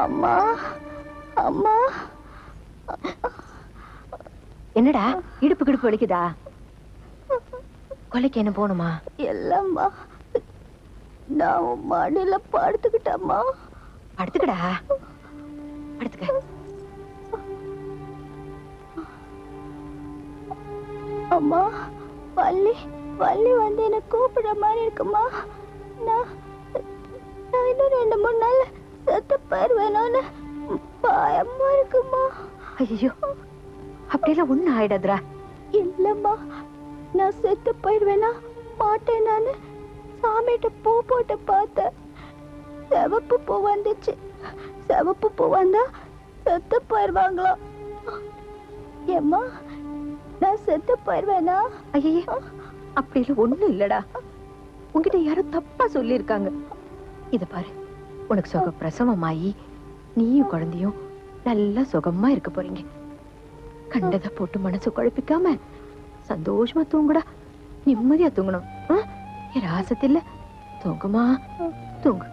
அம்மா அம்மா. என்னடா இடுப்பு கிடுப்பு வலிக்குதா? கொலைக்கு என்ன போகணுமா? இல்லம்மா, நான் உன் மாடியில படுத்துக்கிட்டம்மா. படுத்துக்கடா, படுத்துக்க. அம்மா, வள்ளி வள்ளி வந்து என்ன கூப்பிடுற மாதிரி இருக்குமா? நான் இன்னும் 2-3 நாள் செத்து போயிருவேனோன்னு பயமா இருக்குமா? ஐயோ, அப்படியெல்லாம் ஒண்ணு ஆயிடாதுரா. இல்லம்மா, நான் செத்து போயிடுவேனா மாட்டேன். நானு சாமிகிட்ட பூ போட்டு பார்த்தேன், சிவப்பு பூ வந்துச்சு. சிவப்பு பூ வந்தா செத்து போயிடுவாங்களா? ஏம்மா, நான் செத்து போயிடுவேனா? ஐயோ, அப்படியெல்லாம் ஒண்ணும் இல்லடா. உன்கிட்ட யாரும் தப்பா சொல்லியிருக்காங்க. இத பாரு, உனக்கு சுக பிரசவமாயி நீயும் குழந்தையும் நல்லா சுகமா இருக்க போறீங்க. கண்டதை போட்டு மனசு குழப்பிக்காம சந்தோஷமா தூங்குடா. நிம்மதியா தூங்கணும். ராசத்தில்ல தூங்குமா, தூங்கு.